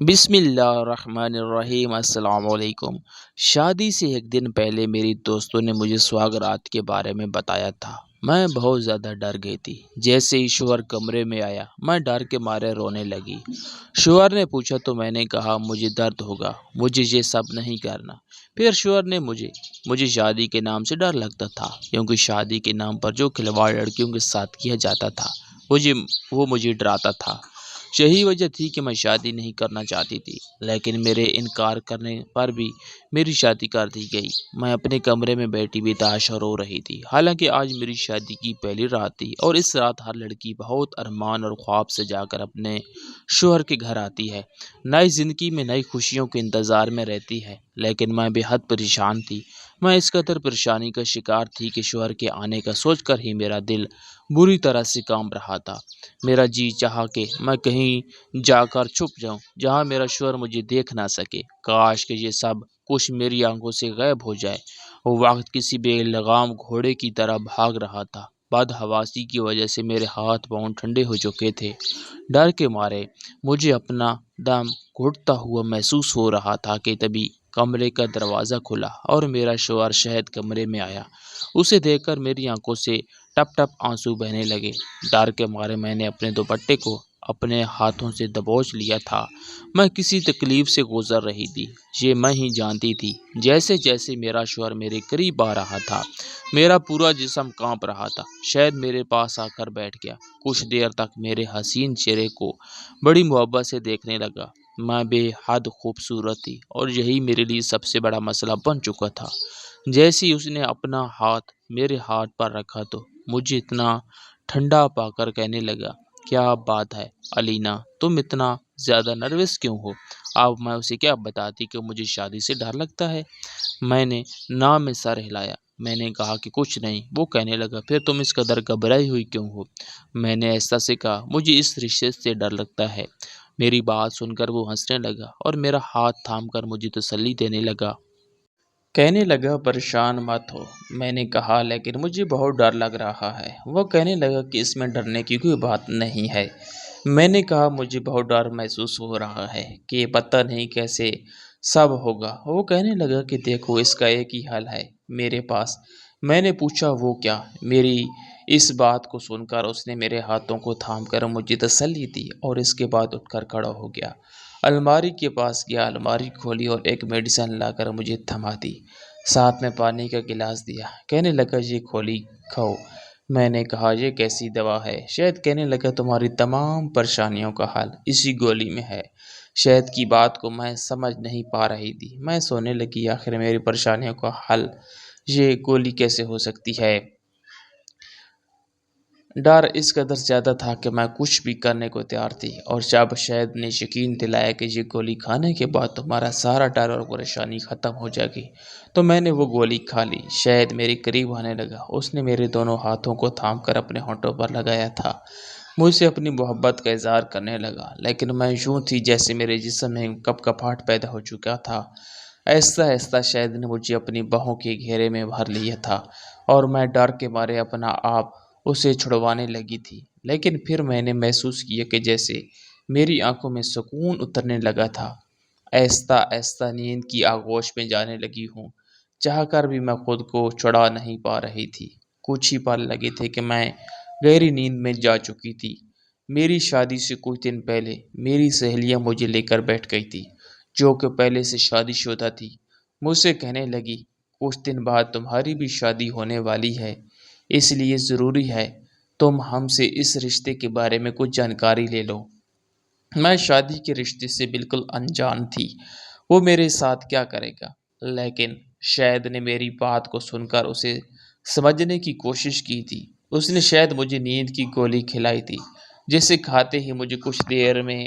بسم اللہ الرحمن الرحیم۔ السلام علیکم۔ شادی سے ایک دن پہلے میری دوستوں نے مجھے سواگ رات کے بارے میں بتایا تھا۔ میں بہت زیادہ ڈر گئی تھی۔ جیسے ہی شوہر کمرے میں آیا میں ڈر کے مارے رونے لگی۔ شوہر نے پوچھا تو میں نے کہا مجھے درد ہوگا، مجھے یہ سب نہیں کرنا۔ پھر شوہر نے مجھے شادی کے نام سے ڈر لگتا تھا، کیونکہ شادی کے نام پر جو کھلواڑ لڑکیوں کے ساتھ کیا جاتا تھا وہ مجھے ڈراتا تھا۔ یہی وجہ تھی کہ میں شادی نہیں کرنا چاہتی تھی، لیکن میرے انکار کرنے پر بھی میری شادی کر دی گئی۔ میں اپنے کمرے میں بیٹھی بھی تاشا رو رہی تھی، حالانکہ آج میری شادی کی پہلی رات تھی، اور اس رات ہر لڑکی بہت ارمان اور خواب سجا کر اپنے شوہر کے گھر آتی ہے، نئی زندگی میں نئی خوشیوں کے انتظار میں رہتی ہے۔ لیکن میں بے حد پریشان تھی۔ میں اس قدر پریشانی کا شکار تھی کہ شوہر کے آنے کا سوچ کر ہی میرا دل بری طرح سے کانپ رہا تھا۔ میرا جی چاہا کہ میں کہیں جا کر چھپ جاؤں جہاں میرا شوہر مجھے دیکھ نہ سکے۔ کاش کہ یہ سب کچھ میری آنکھوں سے غائب ہو جائے۔ وہ وقت کسی بے لگام گھوڑے کی طرح بھاگ رہا تھا۔ بدحواسی کی وجہ سے میرے ہاتھ پاؤں ٹھنڈے ہو چکے تھے۔ ڈر کے مارے مجھے اپنا دم گھٹتا ہوا محسوس ہو رہا تھا کہ تبھی کمرے کا دروازہ کھلا اور میرا شوہر شہد کمرے میں آیا۔ اسے دیکھ کر میری آنکھوں سے ٹپ ٹپ آنسو بہنے لگے۔ ڈر کے مارے میں نے اپنے دوپٹے کو اپنے ہاتھوں سے دبوچ لیا تھا۔ میں کسی تکلیف سے گزر رہی تھی، یہ میں ہی جانتی تھی۔ جیسے جیسے میرا شوہر میرے قریب آ رہا تھا میرا پورا جسم کانپ رہا تھا۔ شاید میرے پاس آ کر بیٹھ گیا، کچھ دیر تک میرے حسین چہرے کو بڑی محبت سے دیکھنے لگا۔ میں بے حد خوبصورت تھی اور یہی میرے لیے سب سے بڑا مسئلہ بن چکا تھا۔ جیسے ہی اس نے اپنا ہاتھ میرے ہاتھ پر رکھا تو مجھے اتنا ٹھنڈا پا کر کہنے لگا، کیا بات ہے علینا، تم اتنا زیادہ نروس کیوں ہو؟ اب میں اسے کیا بتاتی کہ مجھے شادی سے ڈر لگتا ہے؟ میں نے نام میں سر ہلایا۔ میں نے کہا کہ کچھ نہیں۔ وہ کہنے لگا، پھر تم اس قدر گھبرائی ہوئی کیوں ہو؟ میں نے ایسا سے کہا، مجھے اس رشتے سے ڈر لگتا ہے۔ میری بات سن کر وہ ہنسنے لگا اور میرا ہاتھ تھام کر مجھے تسلی دینے لگا۔ کہنے لگا پریشان مت ہو۔ میں نے کہا لیکن مجھے بہت ڈر لگ رہا ہے۔ وہ کہنے لگا کہ اس میں ڈرنے کی کوئی بات نہیں ہے۔ میں نے کہا مجھے بہت ڈر محسوس ہو رہا ہے کہ پتہ نہیں کیسے سب ہوگا۔ وہ کہنے لگا کہ دیکھو اس کا ایک ہی حل ہے میرے پاس۔ میں نے پوچھا وہ کیا؟ میری اس بات کو سن کر اس نے میرے ہاتھوں کو تھام کر مجھے تسلی دی اور اس کے بعد اٹھ کر کھڑا ہو گیا۔ الماری کے پاس گیا، الماری کھولی اور ایک میڈیسن لا کر مجھے تھما دی، ساتھ میں پانی کا گلاس دیا۔ کہنے لگا یہ گولی کھاؤ۔ میں نے کہا یہ کیسی دوا ہے؟ شاید کہنے لگا تمہاری تمام پریشانیوں کا حل اسی گولی میں ہے۔ شاید کی بات کو میں سمجھ نہیں پا رہی تھی۔ میں سونے لگی، آخر میری پریشانیوں کا حل یہ گولی کیسے ہو سکتی ہے؟ ڈر اس قدر زیادہ تھا کہ میں کچھ بھی کرنے کو تیار تھی، اور جب شاید نے یقین دلایا کہ یہ گولی کھانے کے بعد تمہارا سارا ڈر اور پریشانی ختم ہو جائے گی، تو میں نے وہ گولی کھا لی۔ شاید میرے قریب آنے لگا، اس نے میرے دونوں ہاتھوں کو تھام کر اپنے ہونٹوں پر لگایا تھا، مجھ سے اپنی محبت کا اظہار کرنے لگا، لیکن میں یوں تھی جیسے میرے جسم میں کپ کپاہٹ پیدا ہو چکا تھا۔ آہستہ آہستہ شاید نے مجھے اپنی باہوں کے گھیرے میں بھر لیا تھا اور میں ڈر کے مارے اپنا آپ اسے چھڑوانے لگی تھی، لیکن پھر میں نے محسوس کیا کہ جیسے میری آنکھوں میں سکون اترنے لگا تھا۔ آہستہ آہستہ نیند کی آغوش میں جانے لگی ہوں، چاہ کر بھی میں خود کو چھڑا نہیں پا رہی تھی۔ کچھ ہی پل لگے تھے کہ میں گہری نیند میں جا چکی تھی۔ میری شادی سے کچھ دن پہلے میری سہیلیاں مجھے لے کر بیٹھ گئی تھی، جو کہ پہلے سے شادی شدہ تھی۔ مجھ سے کہنے لگی، کچھ دن بعد تمہاری بھی شادی ہونے والی ہے، اس لیے ضروری ہے تم ہم سے اس رشتے کے بارے میں کچھ جانکاری لے لو۔ میں شادی کے رشتے سے بالکل انجان تھی، وہ میرے ساتھ کیا کرے گا، لیکن شاید نے میری بات کو سن کر اسے سمجھنے کی کوشش کی تھی۔ اس نے شاید مجھے نیند کی گولی کھلائی تھی، جسے کھاتے ہی مجھے کچھ دیر میں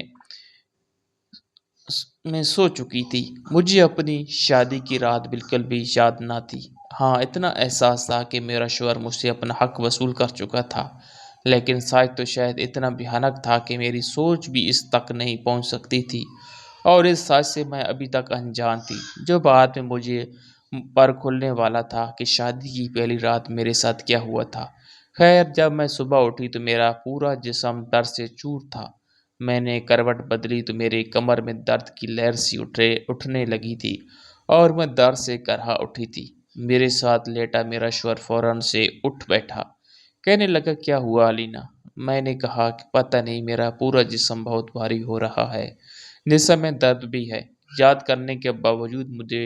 سو چکی تھی۔ مجھے اپنی شادی کی رات بالکل بھی یاد نہ تھی۔ ہاں، اتنا احساس تھا کہ میرا شوہر مجھ سے اپنا حق وصول کر چکا تھا، لیکن سچ تو شاید اتنا بھیانک تھا کہ میری سوچ بھی اس تک نہیں پہنچ سکتی تھی، اور اس سچ سے میں ابھی تک انجان تھی، جو بعد میں مجھے پر کھلنے والا تھا کہ شادی کی پہلی رات میرے ساتھ کیا ہوا تھا۔ خیر، جب میں صبح اٹھی تو میرا پورا جسم درد سے چور تھا۔ میں نے کروٹ بدلی تو میرے کمر میں درد کی لہر سی اٹھنے لگی تھی اور میں درد سے کرہا اٹھی تھی۔ میرے ساتھ لیٹا میرا شوہر فوراً سے اٹھ بیٹھا، کہنے لگا کیا ہوا علینا؟ میں نے کہا کہ پتہ نہیں، میرا پورا جسم بہت بھاری ہو رہا ہے، جسم میں درد بھی ہے۔ یاد کرنے کے باوجود مجھے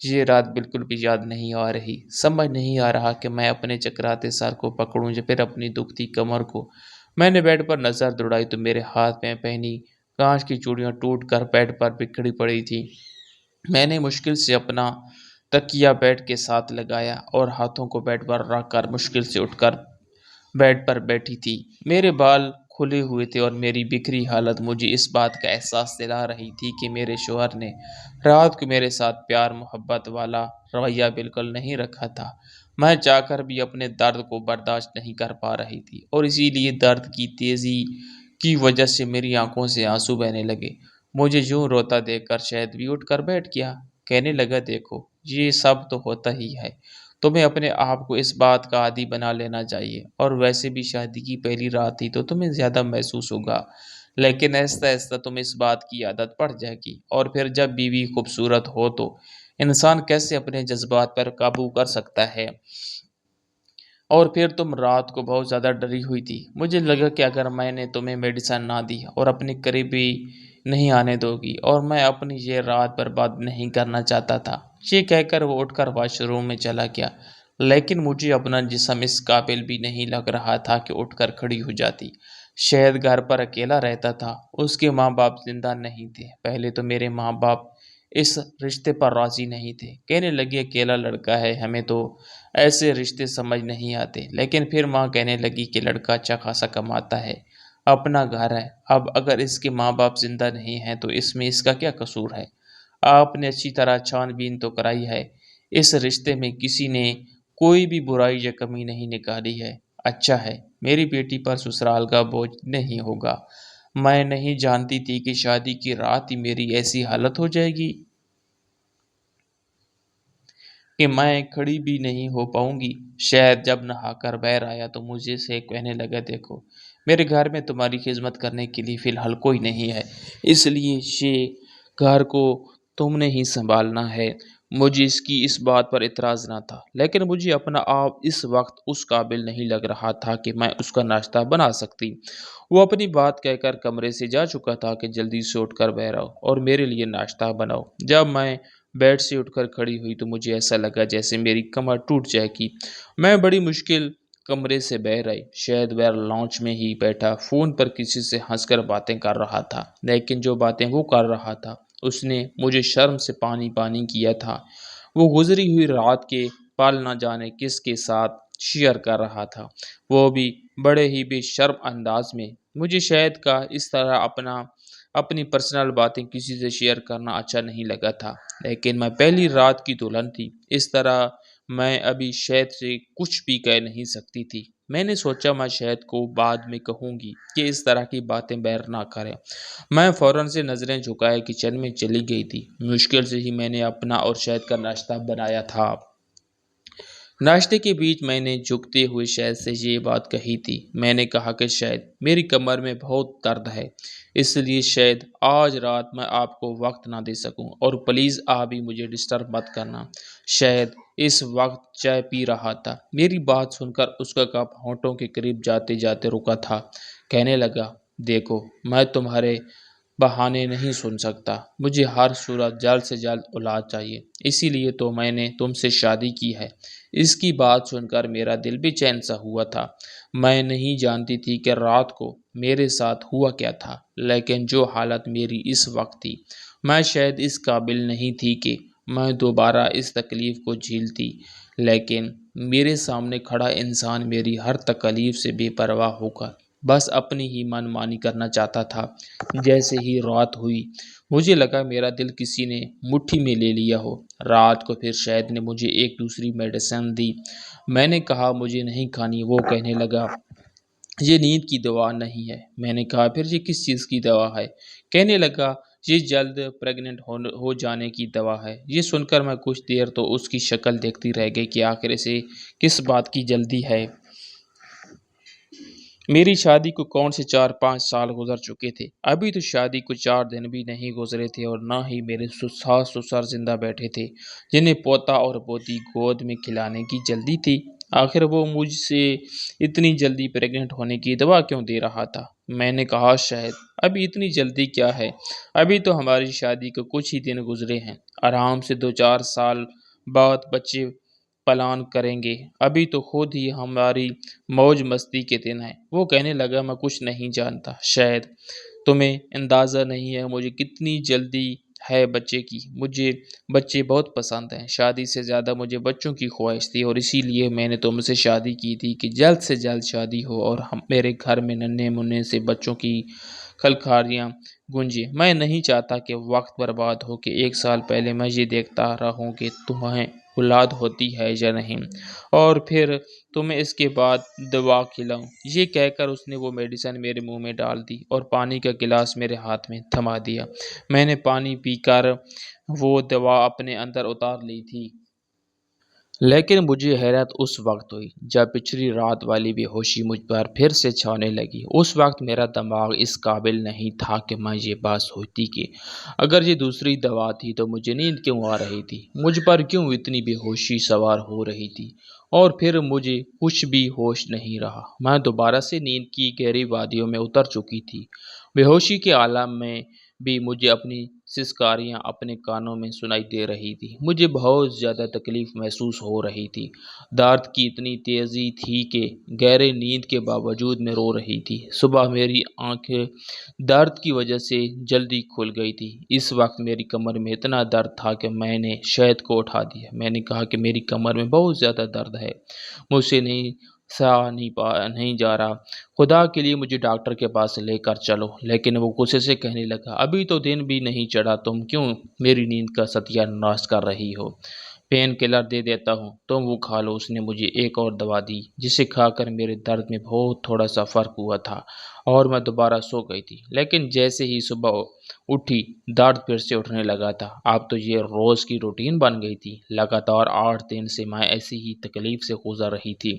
یہ رات بالکل بھی یاد نہیں آ رہی۔ سمجھ نہیں آ رہا کہ میں اپنے چکراتے سر کو پکڑوں یا پھر اپنی دکھتی کمر کو۔ میں نے بیڈ پر نظر دوڑائی تو میرے ہاتھ میں پہنی کانچ کی چوڑیاں ٹوٹ کر بیڈ پر بکھری پڑی تھی۔ میں نے مشکل سے اپنا تکیہ بیڈ کے ساتھ لگایا اور ہاتھوں کو بیڈ پر رکھ کر مشکل سے اٹھ کر بیڈ پر بیٹھی تھی۔ میرے بال کھلے ہوئے تھے اور میری بکھری حالت مجھے اس بات کا احساس دلا رہی تھی کہ میرے شوہر نے رات کو میرے ساتھ پیار محبت والا رویہ بالکل نہیں رکھا تھا۔ میں چاہ کر بھی اپنے درد کو برداشت نہیں کر پا رہی تھی اور اسی لیے درد کی تیزی کی وجہ سے میری آنکھوں سے آنسو بہنے لگے۔ مجھے یوں روتا دیکھ کر شاید بھی اٹھ کر بیٹھ گیا، کہنے لگا دیکھو یہ سب تو ہوتا ہی ہے، تمہیں اپنے آپ کو اس بات کا عادی بنا لینا چاہیے، اور ویسے بھی شادی کی پہلی رات تھی تو تمہیں زیادہ محسوس ہوگا، لیکن آہستہ آہستہ تم اس بات کی عادت پڑ جائے گی، اور پھر جب بیوی خوبصورت ہو تو انسان کیسے اپنے جذبات پر قابو کر سکتا ہے۔ اور پھر تم رات کو بہت زیادہ ڈری ہوئی تھی، مجھے لگا کہ اگر میں نے تمہیں میڈیسن نہ دی اور اپنے قریب بھی نہیں آنے دو گی، اور میں اپنی یہ رات برباد نہیں کرنا چاہتا تھا۔ یہ کہہ کر وہ اٹھ کر واش روم میں چلا گیا، لیکن مجھے اپنا جسم اس قابل بھی نہیں لگ رہا تھا کہ اٹھ کر کھڑی ہو جاتی۔ شاید گھر پر اکیلا رہتا تھا، اس کے ماں باپ زندہ نہیں تھے۔ پہلے تو میرے ماں باپ اس رشتے پر راضی نہیں تھے، کہنے لگے اکیلا لڑکا ہے، ہمیں تو ایسے رشتے سمجھ نہیں آتے، لیکن پھر ماں کہنے لگی کہ لڑکا اچھا خاصا کماتا ہے، اپنا گھر ہے، اب اگر اس کے ماں باپ زندہ نہیں ہیں تو اس میں اس کا کیا قصور ہے؟ آپ نے اچھی طرح چھان بین تو کرائی ہے، اس رشتے میں کسی نے کوئی بھی برائی یا کمی نہیں نکالی ہے، اچھا ہے میری بیٹی پر سسرال کا بوجھ نہیں ہوگا۔ میں نہیں جانتی تھی کہ شادی کی رات ہی میری ایسی حالت ہو جائے گی کہ میں کھڑی بھی نہیں ہو پاؤں گی۔ شاید جب نہا کر باہر آیا تو مجھے سے کہنے لگا دیکھو میرے گھر میں تمہاری خدمت کرنے کے لیے فی الحال کوئی نہیں ہے، اس لیے یہ گھر کو تم نے ہی سنبھالنا ہے۔ مجھے اس بات پر اعتراض نہ تھا، لیکن مجھے اپنا آپ اس وقت اس قابل نہیں لگ رہا تھا کہ میں اس کا ناشتہ بنا سکتی۔ وہ اپنی بات کہہ کر کمرے سے جا چکا تھا کہ جلدی سے اٹھ کر باہر آؤ اور میرے لیے ناشتہ بناؤ۔ جب میں بیڈ سے اٹھ کر کھڑی ہوئی تو مجھے ایسا لگا جیسے میری کمر ٹوٹ جائے گی۔ میں بڑی مشکل کمرے سے باہر آئی، شاید باہر لانچ میں ہی بیٹھا فون پر کسی سے ہنس کر باتیں کر رہا تھا، لیکن جو باتیں وہ کر رہا تھا اس نے مجھے شرم سے پانی پانی کیا تھا۔ وہ گزری ہوئی رات کے پل نہ جانے کس کے ساتھ شیئر کر رہا تھا، وہ بھی بڑے ہی بے شرم انداز میں۔ مجھے شاید کا اس طرح اپنی پرسنل باتیں کسی سے شیئر کرنا اچھا نہیں لگا تھا، لیکن میں پہلی رات کی دلہن تھی، اس طرح میں ابھی شاید سے کچھ بھی کہہ نہیں سکتی تھی۔ میں نے سوچا میں شاید کو بعد میں کہوں گی کہ اس طرح کی باتیں باہر نہ کریں۔ میں فوراً سے نظریں جھکائے کچن میں چلی گئی تھی۔ مشکل سے ہی میں نے اپنا اور شاید کا ناشتہ بنایا تھا۔ ناشتے کے بیچ میں نے جھکتے ہوئے شاید سے یہ بات کہی تھی۔ میں نے کہا کہ شاید میری کمر میں بہت درد ہے، اس لیے شاید آج رات میں آپ کو وقت نہ دے سکوں، اور پلیز آپ بھی مجھے ڈسٹرب مت کرنا۔ شاید اس وقت چائے پی رہا تھا۔ میری بات سن کر اس کا کپ ہونٹوں کے قریب جاتے جاتے رکا تھا، کہنے لگا دیکھو میں تمہارے بہانے نہیں سن سکتا، مجھے ہر صورت جلد سے جلد اولاد چاہیے، اسی لیے تو میں نے تم سے شادی کی ہے۔ اس کی بات سن کر میرا دل بے چین سا ہوا تھا۔ میں نہیں جانتی تھی کہ رات کو میرے ساتھ ہوا کیا تھا، لیکن جو حالت میری اس وقت تھی، میں شاید اس قابل نہیں تھی کہ میں دوبارہ اس تکلیف کو جھیلتی، لیکن میرے سامنے کھڑا انسان میری ہر تکلیف سے بے پرواہ ہو کر بس اپنی ہی من مانی کرنا چاہتا تھا۔ جیسے ہی رات ہوئی مجھے لگا میرا دل کسی نے مٹھی میں لے لیا ہو۔ رات کو پھر شاید نے مجھے ایک دوسری میڈیسن دی، میں نے کہا مجھے نہیں کھانی، وہ کہنے لگا یہ نیند کی دوا نہیں ہے۔ میں نے کہا پھر یہ کس چیز کی دوا ہے؟ کہنے لگا یہ جلد پریگننٹ ہو جانے کی دوا ہے۔ یہ سن کر میں کچھ دیر تو اس کی شکل دیکھتی رہ گئی کہ آخر اسے کس بات کی جلدی ہے۔ میری شادی کو کون سے 4-5 سال گزر چکے تھے، ابھی تو شادی کو 4 دن بھی نہیں گزرے تھے اور نہ ہی میرے ساس سسر زندہ بیٹھے تھے جنہیں پوتا اور پوتی گود میں کھلانے کی جلدی تھی۔ آخر وہ مجھ سے اتنی جلدی پریگننٹ ہونے کی دوا کیوں دے رہا تھا؟ میں نے کہا شاہد ابھی اتنی جلدی کیا ہے، ابھی تو ہماری شادی کو کچھ ہی دن گزرے ہیں، آرام سے 2-4 سال بعد بچے پلان کریں گے، ابھی تو خود ہی ہماری موج مستی کے دن ہیں۔ وہ کہنے لگا میں کچھ نہیں جانتا شاید، تمہیں اندازہ نہیں ہے مجھے کتنی جلدی ہے بچے کی، مجھے بچے بہت پسند ہیں، شادی سے زیادہ مجھے بچوں کی خواہش تھی اور اسی لیے میں نے تم سے شادی کی تھی کہ جلد سے جلد شادی ہو اور میرے گھر میں ننھے منھے سے بچوں کی کھلکھاریاں گونجے۔ میں نہیں چاہتا کہ وقت برباد ہو کہ 1 سال پہلے میں یہ دیکھتا رہوں کہ تمہیں اولاد ہوتی ہے یا نہیں اور پھر تمہیں اس کے بعد دوا کھلاؤں۔ یہ کہہ کر اس نے وہ میڈیسن میرے منہ میں ڈال دی اور پانی کا گلاس میرے ہاتھ میں تھما دیا۔ میں نے پانی پی کر وہ دوا اپنے اندر اتار لی تھی۔ لیکن مجھے حیرت اس وقت ہوئی جب پچھلی رات والی بے ہوشی مجھ پر پھر سے چھانے لگی۔ اس وقت میرا دماغ اس قابل نہیں تھا کہ میں یہ بات سوچتی کہ اگر یہ دوسری دوا تھی تو مجھے نیند کیوں آ رہی تھی، مجھ پر کیوں اتنی بے ہوشی سوار ہو رہی تھی اور پھر مجھے کچھ بھی ہوش نہیں رہا۔ میں دوبارہ سے نیند کی گہری وادیوں میں اتر چکی تھی۔ بے ہوشی کے عالم میں بھی مجھے اپنی سسکاریاں اپنے کانوں میں سنائی دے رہی تھی۔ مجھے بہت زیادہ تکلیف محسوس ہو رہی تھی۔ درد کی اتنی تیزی تھی کہ گہرے نیند کے باوجود میں رو رہی تھی۔ صبح میری آنکھیں درد کی وجہ سے جلدی کھل گئی تھی۔ اس وقت میری کمر میں اتنا درد تھا کہ میں نے شہد کو اٹھا دیا۔ میں نے کہا کہ میری کمر میں بہت زیادہ درد ہے، مجھ سے نہیں جا رہا، خدا کے لیے مجھے ڈاکٹر کے پاس لے کر چلو۔ لیکن وہ غصے سے کہنے لگا ابھی تو دن بھی نہیں چڑھا، تم کیوں میری نیند کا ستیہ ناش کر رہی ہو؟ پین کلر دے دیتا ہوں، تم وہ کھا لو۔ اس نے مجھے ایک اور دوا دی جسے کھا کر میرے درد میں بہت تھوڑا سا فرق ہوا تھا اور میں دوبارہ سو گئی تھی۔ لیکن جیسے ہی صبح اٹھی درد پھر سے اٹھنے لگا تھا۔ اب تو یہ روز کی روٹین بن گئی تھی۔ لگاتار 8 دن سے میں ایسی ہی تکلیف سے گزر رہی تھی،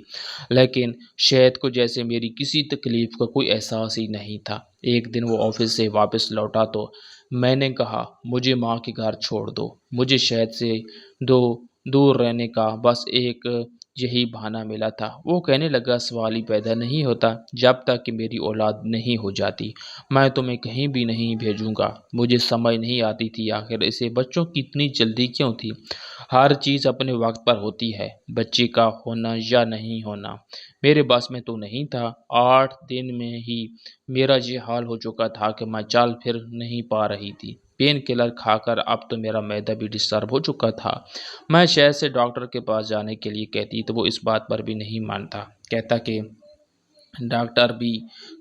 لیکن شہد کو جیسے میری کسی تکلیف کا کوئی احساس ہی نہیں تھا۔ ایک دن وہ آفس سے واپس لوٹا تو میں نے کہا مجھے ماں کے گھر چھوڑ دو، مجھے شہد سے دور رہنے کا بس ایک یہی بہانہ ملا تھا۔ وہ کہنے لگا سوال ہی پیدا نہیں ہوتا جب تک کہ میری اولاد نہیں ہو جاتی، میں تمہیں کہیں بھی نہیں بھیجوں گا۔ مجھے سمجھ نہیں آتی تھی آخر اسے بچوں کی اتنی جلدی کیوں تھی۔ ہر چیز اپنے وقت پر ہوتی ہے، بچے کا ہونا یا نہیں ہونا میرے بس میں تو نہیں تھا۔ 8 دن میں ہی میرا یہ حال ہو چکا تھا کہ میں چل پھر نہیں پا رہی تھی۔ پین کلر کھا کر اب تو میرا معدہ بھی ڈسٹرب ہو چکا تھا۔ میں شہد سے ڈاکٹر کے پاس جانے کے لیے کہتی تو وہ اس بات پر بھی نہیں مانتا، کہتا کہ ڈاکٹر بھی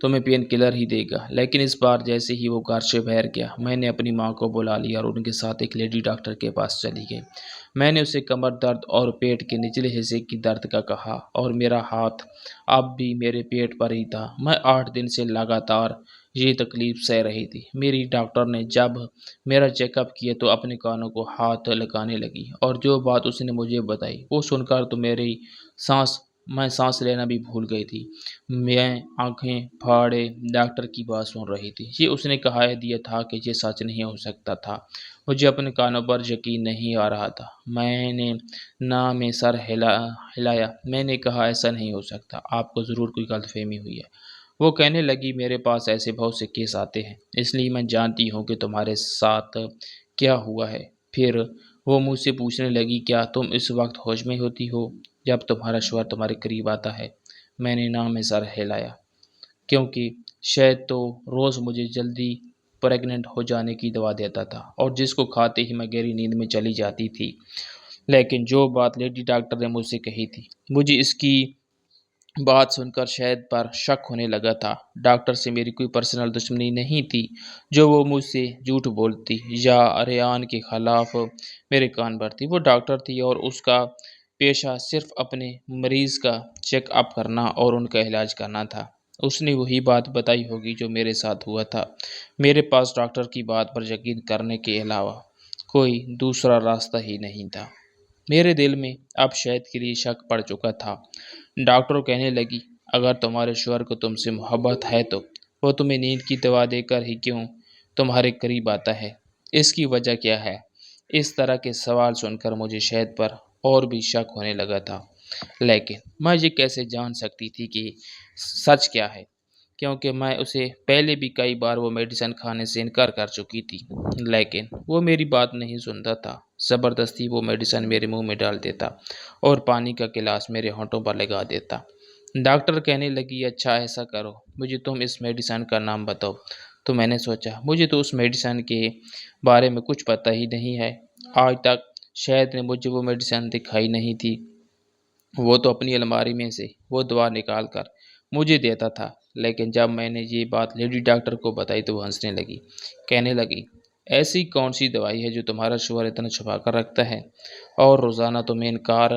تمہیں پین کلر ہی دے گا۔ لیکن اس بار جیسے ہی وہ گھر سے باہر گیا میں نے اپنی ماں کو بلا لیا اور ان کے ساتھ ایک لیڈی ڈاکٹر کے پاس چلی گئی۔ میں نے اسے کمر درد اور پیٹ کے نچلے حصے کی درد کا کہا اور میرا ہاتھ اب بھی میرے پیٹ پر ہی تھا۔ میں 8 دن سے لگاتار یہ تکلیف سہ رہی تھی۔ میری ڈاکٹر نے جب میرا چیک اپ کیا تو اپنے کانوں کو ہاتھ لگانے لگی اور جو بات اس نے مجھے بتائی وہ سن کر تو میں سانس لینا بھی بھول گئی تھی۔ میں آنکھیں پھاڑے ڈاکٹر کی بات سن رہی تھی۔ یہ اس نے کہا دیا تھا کہ یہ سچ نہیں ہو سکتا تھا۔ مجھے اپنے کانوں پر یقین نہیں آ رہا تھا۔ میں نے نہ میں سر ہلایا۔ میں نے کہا ایسا نہیں ہو سکتا، آپ کو ضرور کوئی غلط فہمی ہوئی ہے۔ وہ کہنے لگی میرے پاس ایسے بہت سے کیس آتے ہیں، اس لیے میں جانتی ہوں کہ تمہارے ساتھ کیا ہوا ہے۔ پھر وہ مجھ سے پوچھنے لگی کیا تم اس وقت ہوش میں ہوتی ہو جب تمہارا شوہر تمہارے قریب آتا ہے؟ میں نے نہ میں سر ہلایا، کیونکہ شاید تو روز مجھے جلدی پریگننٹ ہو جانے کی دوا دیتا تھا اور جس کو کھاتے ہی میں گہری نیند میں چلی جاتی تھی۔ لیکن جو بات لیڈی ڈاکٹر نے مجھ سے کہی تھی، مجھے اس کی بات سن کر شہد پر شک ہونے لگا تھا۔ ڈاکٹر سے میری کوئی پرسنل دشمنی نہیں تھی جو وہ مجھ سے جھوٹ بولتی یا ریان کے خلاف میرے کان بھرتی۔ وہ ڈاکٹر تھی اور اس کا پیشہ صرف اپنے مریض کا چیک اپ کرنا اور ان کا علاج کرنا تھا۔ اس نے وہی بات بتائی ہوگی جو میرے ساتھ ہوا تھا۔ میرے پاس ڈاکٹر کی بات پر یقین کرنے کے علاوہ کوئی دوسرا راستہ ہی نہیں تھا۔ میرے دل میں اب شہد کے لیے شک پڑ چکا تھا۔ ڈاکٹر کہنے لگی اگر تمہارے شوہر کو تم سے محبت ہے تو وہ تمہیں نیند کی دوا دے کر ہی کیوں تمہارے قریب آتا ہے؟ اس کی وجہ کیا ہے؟ اس طرح کے سوال سن کر مجھے شہد پر اور بھی شک ہونے لگا تھا، لیکن میں یہ کیسے جان سکتی تھی کہ سچ کیا ہے؟ کیونکہ میں اسے پہلے بھی کئی بار وہ میڈیسن کھانے سے انکار کر چکی تھی، لیکن وہ میری بات نہیں سنتا تھا۔ زبردستی وہ میڈیسن میرے منہ میں ڈال دیتا اور پانی کا گلاس میرے ہونٹوں پر لگا دیتا۔ ڈاکٹر کہنے لگی، اچھا ایسا کرو، مجھے تم اس میڈیسن کا نام بتاؤ۔ تو میں نے سوچا، مجھے تو اس میڈیسن کے بارے میں کچھ پتہ ہی نہیں ہے۔ آج تک شاید نے مجھے وہ میڈیسن دکھائی نہیں تھی۔ وہ تو اپنی الماری میں سے وہ دوا نکال کر مجھے دیتا تھا، لیکن جب میں نے یہ بات لیڈی ڈاکٹر کو بتائی تو وہ ہنسنے لگی، کہنے لگی، ایسی کون سی دوائی ہے جو تمہارا شوہر اتنا چھپا کر رکھتا ہے اور روزانہ تمہیں انکار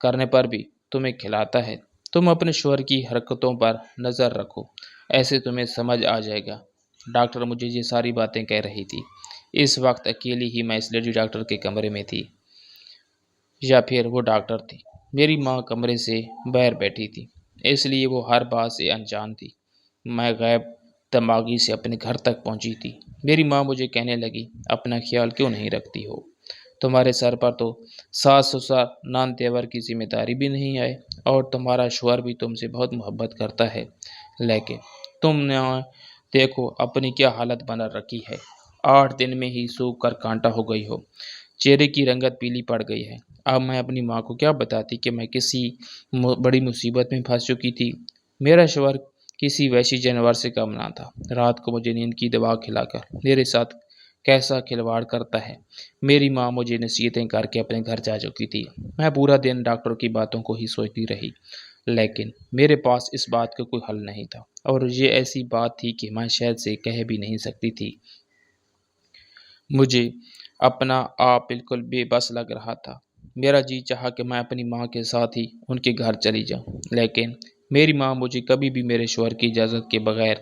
کرنے پر بھی تمہیں کھلاتا ہے؟ تم اپنے شوہر کی حرکتوں پر نظر رکھو، ایسے تمہیں سمجھ آ جائے گا۔ ڈاکٹر مجھے یہ ساری باتیں کہہ رہی تھی۔ اس وقت اکیلی ہی میں اس لیڈی ڈاکٹر کے کمرے میں تھی، یا پھر وہ ڈاکٹر تھی۔ میری ماں کمرے سے باہر بیٹھی تھی، اس لیے وہ ہر بات سے انجان تھی۔ میں غیب دماغی سے اپنے گھر تک پہنچی تھی۔ میری ماں مجھے کہنے لگی، اپنا خیال کیوں نہیں رکھتی ہو؟ تمہارے سر پر تو ساس سسر نان تیور کی ذمہ داری بھی نہیں ہے، اور تمہارا شوہر بھی تم سے بہت محبت کرتا ہے، لیکن تم نے دیکھو اپنی کیا حالت بنا رکھی ہے۔ 8 دن میں ہی سوکھ کر کانٹا ہو گئی ہو، چہرے کی رنگت پیلی پڑ گئی ہے۔ اب میں اپنی ماں کو کیا بتاتی کہ میں کسی بڑی مصیبت میں پھنس چکی تھی؟ میرا شوہر کسی وحشی جانور سے کم نہ تھا۔ رات کو مجھے نیند کی دوا کھلا کر میرے ساتھ کیسا کھلواڑ کرتا ہے۔ میری ماں مجھے نصیحتیں کر کے اپنے گھر جا چکی تھی۔ میں پورا دن ڈاکٹر کی باتوں کو ہی سوچتی رہی، لیکن میرے پاس اس بات کا کوئی حل نہیں تھا، اور یہ ایسی بات تھی کہ میں شاید سے کہہ بھی نہیں سکتی تھی۔ مجھے اپنا آپ بالکل بے بس لگ رہا تھا۔ میرا جی چاہا کہ میں اپنی ماں کے ساتھ ہی ان کے گھر چلی جاؤں، لیکن میری ماں مجھے کبھی بھی میرے شوہر کی اجازت کے بغیر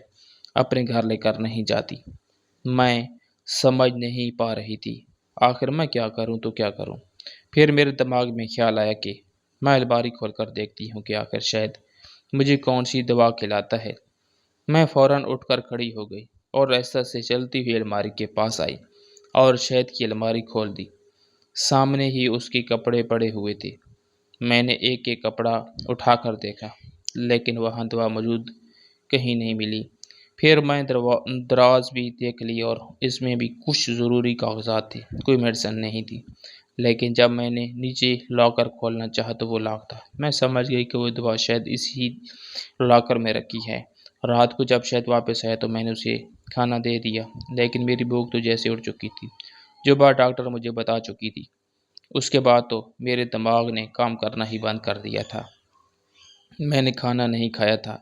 اپنے گھر لے کر نہیں جاتی۔ میں سمجھ نہیں پا رہی تھی آخر میں کیا کروں تو کیا کروں۔ پھر میرے دماغ میں خیال آیا کہ میں الماری کھول کر دیکھتی ہوں کہ آخر شاید مجھے کون سی دوا کھلاتا ہے۔ میں فوراً اٹھ کر کھڑی ہو گئی اور ایسا سے چلتی ہوئی الماری کے پاس آئی اور شہد کی الماری کھول دی۔ سامنے ہی اس کے کپڑے پڑے ہوئے تھے۔ میں نے ایک ایک کپڑا اٹھا کر دیکھا، لیکن وہاں دوا موجود کہیں نہیں ملی۔ پھر میں دراز بھی دیکھ لی اور اس میں بھی کچھ ضروری کاغذات تھے، کوئی میڈیسن نہیں تھی۔ لیکن جب میں نے نیچے لاکر کھولنا چاہا تو وہ لاک تھا۔ میں سمجھ گئی کہ وہ دوا شاید اسی لاکر میں رکھی ہے۔ رات کو جب شاید واپس آیا تو میں نے اسے کھانا دے دیا، لیکن میری بھوک تو جیسے اڑ چکی تھی۔ جو بات ڈاکٹر مجھے بتا چکی تھی، اس کے بعد تو میرے دماغ نے کام کرنا ہی بند کر دیا تھا۔ میں نے کھانا نہیں کھایا تھا،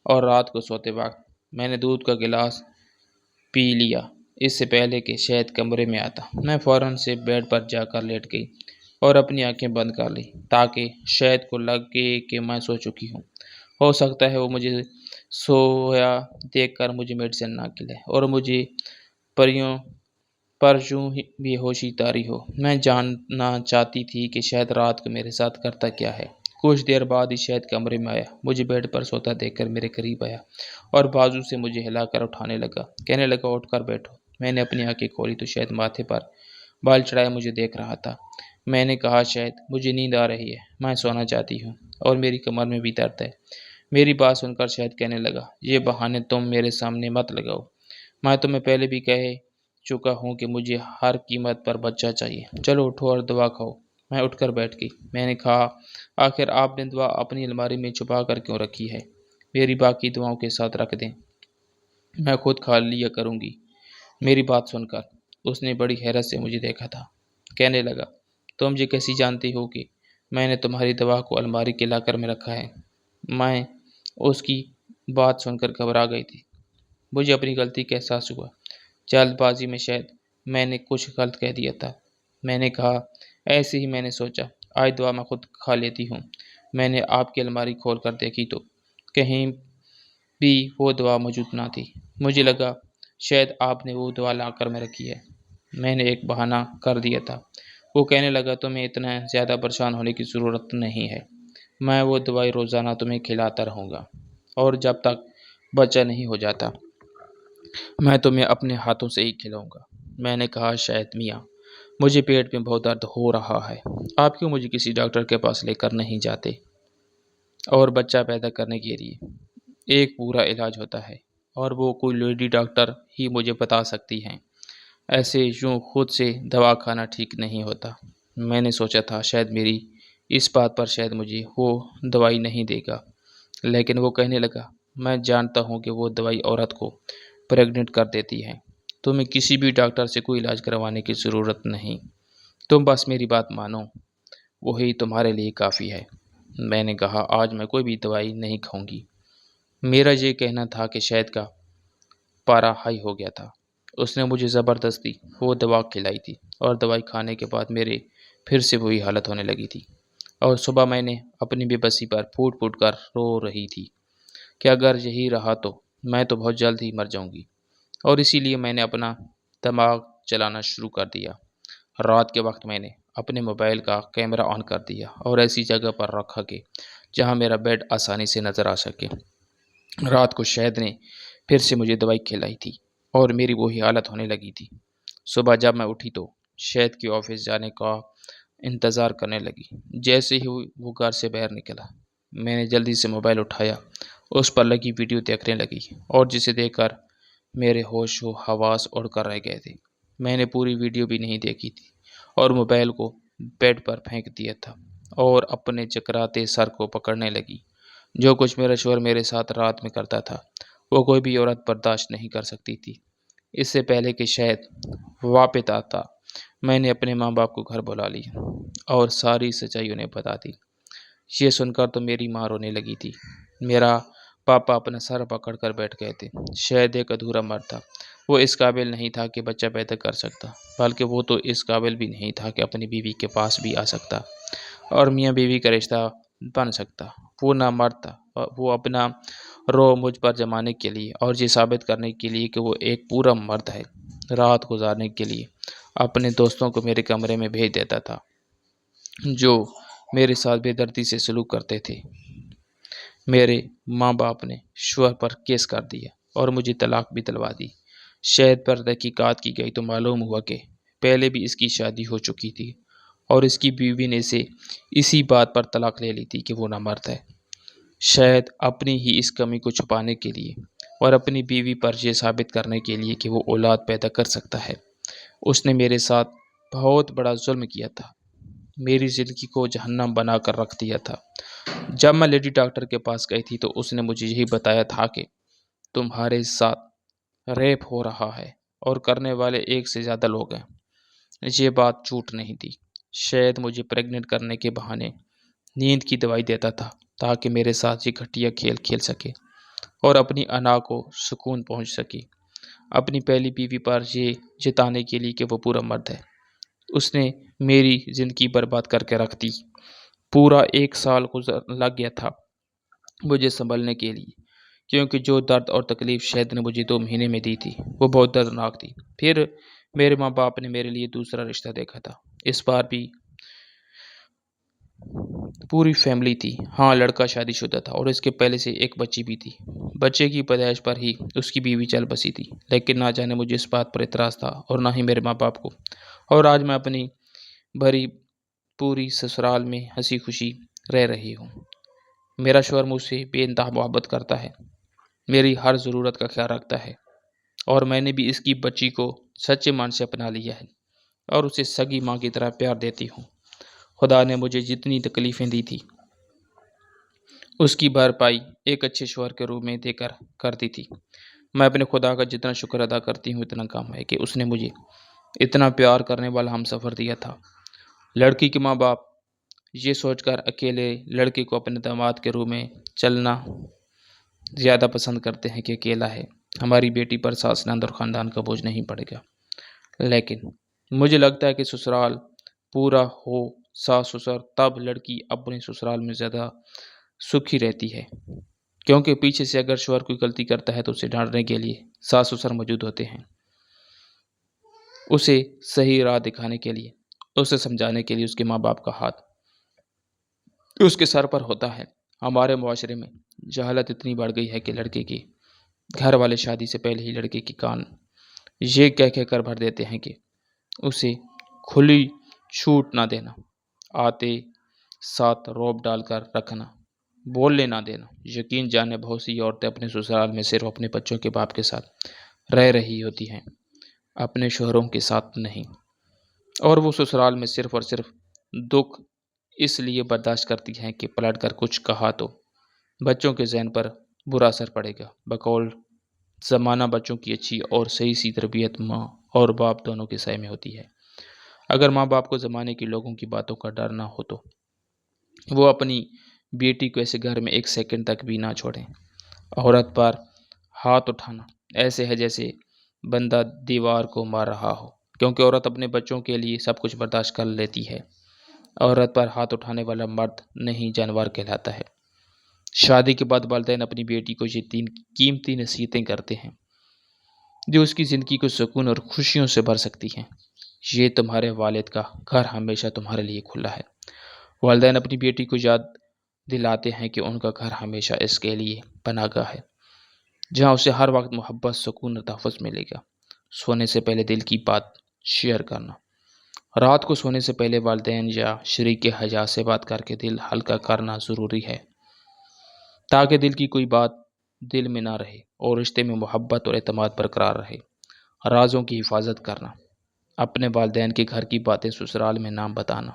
اور رات کو سوتے وقت میں نے دودھ کا گلاس پی لیا اس سے پہلے کہ شہد کمرے میں آتا۔ میں فوراً سے بیڈ پر جا کر لیٹ گئی اور اپنی آنکھیں بند کر لی تاکہ شہد کو لگے کہ میں سو چکی ہوں۔ ہو سکتا ہے وہ مجھے سویا دیکھ کر مجھے میڈیسن نہ کھلائے اور مجھے پریوں پر یوں بھی ہوشی طاری ہو۔ میں جاننا چاہتی تھی کہ شاید رات کو میرے ساتھ کرتا کیا ہے۔ کچھ دیر بعد ہی شاید کمرے میں آیا، مجھے بیڈ پر سوتا دیکھ کر میرے قریب آیا اور بازو سے مجھے ہلا کر اٹھانے لگا، کہنے لگا، اٹھ کر بیٹھو۔ میں نے اپنی آنکھیں کھولی تو شاید ماتھے پر بال چڑھائے مجھے دیکھ رہا تھا۔ میں نے کہا، شاید مجھے نیند آ رہی ہے، میں سونا چاہتی ہوں اور میری کمر میں بھی درد ہے۔ میری بات سن کر شاید کہنے لگا، یہ بہانے تم میرے سامنے مت لگاؤ، میں تمہیں پہلے بھی کہہ چکا ہوں کہ مجھے ہر قیمت پر بچہ چاہیے۔ چلو اٹھو اور دوا کھاؤ۔ میں اٹھ کر بیٹھ گئی۔ میں نے کہا، آخر آپ نے دوا اپنی الماری میں چھپا کر کیوں رکھی ہے؟ میری باقی دواؤں کے ساتھ رکھ دیں، میں خود کھا لیا کروں گی۔ میری بات سن کر اس نے بڑی حیرت سے مجھے دیکھا تھا، کہنے لگا، تم یہ کیسی جانتی ہو کہ میں نے تمہاری دوا کو الماری کے لاکر میں رکھا ہے؟ میں اس کی بات سن کر گھبرا گئی تھی۔ مجھے اپنی غلطی کا احساس ہوا۔ جلد بازی میں شاید میں نے کچھ غلط کہہ دیا تھا۔ میں نے کہا، ایسے ہی میں نے سوچا آج دوا میں خود کھا لیتی ہوں۔ میں نے آپ کی الماری کھول کر دیکھی تو کہیں بھی وہ دوا موجود نہ تھی۔ مجھے لگا شاید آپ نے وہ دوا لا کر میں رکھی ہے۔ میں نے ایک بہانہ کر دیا تھا۔ وہ کہنے لگا، تمہیں اتنا زیادہ پریشان ہونے کی ضرورت نہیں ہے، میں وہ دوائی روزانہ تمہیں کھلاتا رہوں گا۔ اور جب تک بچہ نہیں ہو جاتا میں تمہیں اپنے ہاتھوں سے ہی کھلاؤں گا۔ میں نے کہا شاید میاں مجھے پیٹ میں بہت درد ہو رہا ہے، آپ کیوں مجھے کسی ڈاکٹر کے پاس لے کر نہیں جاتے؟ اور بچہ پیدا کرنے کے لیے ایک پورا علاج ہوتا ہے اور وہ کوئی لیڈی ڈاکٹر ہی مجھے بتا سکتی ہیں، ایسے یوں خود سے دوا کھانا ٹھیک نہیں ہوتا۔ میں نے سوچا تھا شاید میری اس بات پر شاید مجھے وہ دوائی نہیں دے گا، لیکن وہ کہنے لگا میں جانتا ہوں کہ وہ دوائی عورت کو پریگننٹ کر دیتی ہے، تمہیں کسی بھی ڈاکٹر سے کوئی علاج کروانے کی ضرورت نہیں، تم بس میری بات مانو، وہی تمہارے لیے کافی ہے۔ میں نے کہا آج میں کوئی بھی دوائی نہیں کھاؤں گی۔ میرا یہ کہنا تھا کہ شہد کا پارا ہائی ہو گیا تھا، اس نے مجھے زبردستی وہ دوا کھلائی تھی اور دوائی کھانے کے بعد میرے پھر سے وہی حالت ہونے لگی تھی، اور صبح میں نے اپنی بے بسی پر پھوٹ پھوٹ کر رو رہی تھی کہ اگر یہی رہا تو میں تو بہت جلد ہی مر جاؤں گی، اور اسی لیے میں نے اپنا دماغ چلانا شروع کر دیا۔ رات کے وقت میں نے اپنے موبائل کا کیمرہ آن کر دیا اور ایسی جگہ پر رکھا کہ جہاں میرا بیڈ آسانی سے نظر آ سکے۔ رات کو شہد نے پھر سے مجھے دوائی کھلائی تھی اور میری وہی حالت ہونے لگی تھی۔ صبح جب میں اٹھی تو شہد کے آفس جانے کا انتظار کرنے لگی۔ جیسے ہی وہ گھر سے باہر نکلا میں نے جلدی سے موبائل اٹھایا، اس پر لگی ویڈیو دیکھنے لگی اور جسے دیکھ کر میرے ہوش و حواس اڑ کر رہ گئے تھے۔ میں نے پوری ویڈیو بھی نہیں دیکھی تھی اور موبائل کو بیڈ پر پھینک دیا تھا اور اپنے چکراتے سر کو پکڑنے لگی۔ جو کچھ میرا شوہر میرے ساتھ رات میں کرتا تھا وہ کوئی بھی عورت برداشت نہیں کر سکتی تھی۔ اس سے پہلے کہ شاید واپس آتا میں نے اپنے ماں باپ کو گھر بلا لیا اور ساری سچائی انہیں بتا دی۔ یہ سن کر تو میری ماں رونے لگی تھی۔ میرا پاپا اپنا سر پکڑ کر بیٹھ گئے تھے۔ شاید ایک ادھورا مرد تھا، وہ اس قابل نہیں تھا کہ بچہ پیدا کر سکتا، بلکہ وہ تو اس قابل بھی نہیں تھا کہ اپنی بیوی کے پاس بھی آ سکتا اور میاں بیوی کا رشتہ بن سکتا۔ وہ نہ مرد تھا، وہ اپنا رو مجھ پر جمانے کے لیے اور یہ ثابت کرنے کے لیے کہ وہ ایک پورا مرد ہے، رات گزارنے کے لیے اپنے دوستوں کو میرے کمرے میں بھیج دیتا تھا جو میرے ساتھ بے دردی سے سلوک کرتے تھے۔ میرے ماں باپ نے شوہر پر کیس کر دیا اور مجھے طلاق بھی دلوا دی۔ شہد پر تحقیقات کی گئی تو معلوم ہوا کہ پہلے بھی اس کی شادی ہو چکی تھی اور اس کی بیوی نے اسے اسی بات پر طلاق لے لی تھی کہ وہ نامرد ہے۔ شاید اپنی ہی اس کمی کو چھپانے کے لیے اور اپنی بیوی پر یہ ثابت کرنے کے لیے کہ وہ اولاد پیدا کر سکتا ہے، اس نے میرے ساتھ بہت بڑا ظلم کیا تھا، میری زندگی کو جہنم بنا کر رکھ دیا تھا۔ جب میں لیڈی ڈاکٹر کے پاس گئی تھی تو اس نے مجھے یہی بتایا تھا کہ تمہارے ساتھ ریپ ہو رہا ہے اور کرنے والے ایک سے زیادہ لوگ ہیں۔ یہ بات جھوٹ نہیں تھی۔ شاید مجھے پریگننٹ کرنے کے بہانے نیند کی دوائی دیتا تھا تاکہ میرے ساتھ یہ گھٹیا کھیل کھیل سکے اور اپنی انا کو سکون پہنچ سکے، اپنی پہلی بیوی پر یہ جتانے کے لیے کہ وہ پورا مرد ہے۔ اس نے میری زندگی برباد کر کے رکھ دی۔ پورا 1 سال لگ گیا تھا مجھے سنبھلنے کے لیے، کیونکہ جو درد اور تکلیف شہد نے مجھے 2 مہینے میں دی تھی وہ بہت دردناک تھی۔ پھر میرے ماں باپ نے میرے لیے دوسرا رشتہ دیکھا تھا، اس بار بھی پوری فیملی تھی۔ ہاں لڑکا شادی شدہ تھا اور اس کے پہلے سے ایک بچی بھی تھی۔ بچے کی پیدائش پر ہی اس کی بیوی چل بسی تھی، لیکن نہ جانے مجھے اس بات پر اعتراض تھا اور نہ ہی میرے ماں باپ کو، اور آج میں اپنی بھری پوری سسرال میں ہنسی خوشی رہ رہی ہوں۔ میرا شوہر مجھ سے بے انتہا محبت کرتا ہے، میری ہر ضرورت کا خیال رکھتا ہے، اور میں نے بھی اس کی بچی کو سچے من سے اپنا لیا ہے اور اسے سگی ماں کی طرح پیار دیتی ہوں۔ خدا نے مجھے جتنی تکلیفیں دی تھی اس کی بھرپائی ایک اچھے شوہر کے روپ میں دے کر کرتی تھی۔ میں اپنے خدا کا جتنا شکر ادا کرتی ہوں اتنا کم ہے کہ اس نے مجھے اتنا پیار کرنے والا ہم سفر دیا تھا۔ لڑکی کے ماں باپ یہ سوچ کر اکیلے لڑکے کو اپنے داماد کے روپ میں چلنا زیادہ پسند کرتے ہیں کہ اکیلا ہے، ہماری بیٹی پر ساس نند اور خاندان کا بوجھ نہیں پڑے گا۔ لیکن مجھے لگتا ہے کہ سسرال پورا ہو ساس سسر تب لڑکی اپنے سسرال میں زیادہ سکھی رہتی ہے، کیونکہ پیچھے سے اگر شوہر کوئی غلطی کرتا ہے تو اسے ڈانٹنے کے لیے ساس سسر موجود ہوتے ہیں، اسے صحیح راہ دکھانے کے لیے، اسے سمجھانے کے لیے اس کے ماں باپ کا ہاتھ اس کے سر پر ہوتا ہے۔ ہمارے معاشرے میں جہالت اتنی بڑھ گئی ہے کہ لڑکے کے گھر والے شادی سے پہلے ہی لڑکے کی کان یہ کہہ کر بھر دیتے ہیں کہ اسے کھلی چھوٹ نہ دینا، آتے ساتھ روب ڈال کر رکھنا، بولنے نہ دینا۔ یقین جانے بہت سی عورتیں اپنے سسرال میں صرف اپنے بچوں کے باپ کے ساتھ رہ رہی ہوتی ہیں، اپنے شوہروں کے ساتھ نہیں، اور وہ سسرال میں صرف اور صرف دکھ اس لیے برداشت کرتی ہیں کہ پلٹ کر کچھ کہا تو بچوں کے ذہن پر برا اثر پڑے گا۔ بقول زمانہ بچوں کی اچھی اور صحیح سی تربیت ماں اور باپ دونوں کے سائے میں ہوتی ہے۔ اگر ماں باپ کو زمانے کے لوگوں کی باتوں کا ڈر نہ ہو تو وہ اپنی بیٹی کو ایسے گھر میں ایک سیکنڈ تک بھی نہ چھوڑیں۔ عورت پر ہاتھ اٹھانا ایسے ہے جیسے بندہ دیوار کو مار رہا ہو، کیونکہ عورت اپنے بچوں کے لیے سب کچھ برداشت کر لیتی ہے۔ عورت پر ہاتھ اٹھانے والا مرد نہیں جانور کہلاتا ہے۔ شادی کے بعد والدین اپنی بیٹی کو یہ 3 قیمتی نصیحتیں کرتے ہیں جو اس کی زندگی کو سکون اور خوشیوں سے بھر سکتی ہیں۔ یہ تمہارے والد کا گھر ہمیشہ تمہارے لیے کھلا ہے۔ والدین اپنی بیٹی کو یاد دلاتے ہیں کہ ان کا گھر ہمیشہ اس کے لیے پناہ گاہ ہے، جہاں اسے ہر وقت محبت، سکون اور تحفظ ملے گا۔ سونے سے پہلے دل کی بات شیئر کرنا۔ رات کو سونے سے پہلے والدین یا شریک حیا سے بات کر کے دل ہلکا کرنا ضروری ہے، تاکہ دل کی کوئی بات دل میں نہ رہے اور رشتے میں محبت اور اعتماد برقرار رہے۔ رازوں کی حفاظت کرنا، اپنے والدین کے گھر کی باتیں سسرال میں نہ بتانا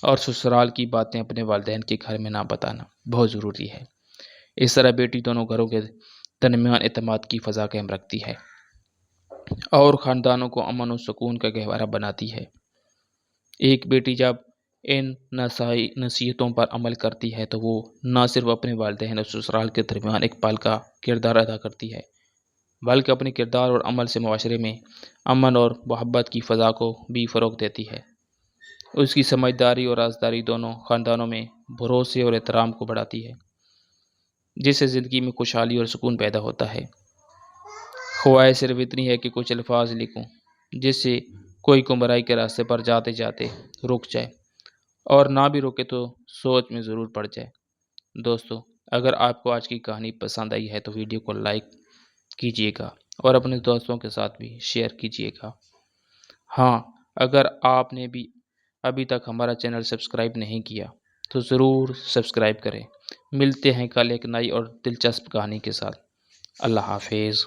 اور سسرال کی باتیں اپنے والدین کے گھر میں نہ بتانا بہت ضروری ہے۔ اس طرح بیٹی دونوں گھروں کے درمیان اعتماد کی فضا قائم رکھتی ہے اور خاندانوں کو امن و سکون کا گہوارہ بناتی ہے۔ ایک بیٹی جب ان نصیحتوں پر عمل کرتی ہے تو وہ نہ صرف اپنے والدین اور سسرال کے درمیان ایک پال کا کردار ادا کرتی ہے، بلکہ اپنے کردار اور عمل سے معاشرے میں امن اور محبت کی فضا کو بھی فروغ دیتی ہے۔ اس کی سمجھداری اور رازداری دونوں خاندانوں میں بھروسے اور احترام کو بڑھاتی ہے، جس سے زندگی میں خوشحالی اور سکون پیدا ہوتا ہے۔ خواہش صرف اتنی ہے کہ کچھ الفاظ لکھوں جس سے کوئی گمراہی کے راستے پر جاتے جاتے رک جائے، اور نہ بھی روکے تو سوچ میں ضرور پڑ جائے۔ دوستو، اگر آپ کو آج کی کہانی پسند آئی ہے تو ویڈیو کو لائک کیجیے گا اور اپنے دوستوں کے ساتھ بھی شیئر کیجیے گا۔ ہاں، اگر آپ نے بھی ابھی تک ہمارا چینل سبسکرائب نہیں کیا تو ضرور سبسکرائب کریں۔ ملتے ہیں کل ایک نئی اور دلچسپ کہانی کے ساتھ۔ اللہ حافظ۔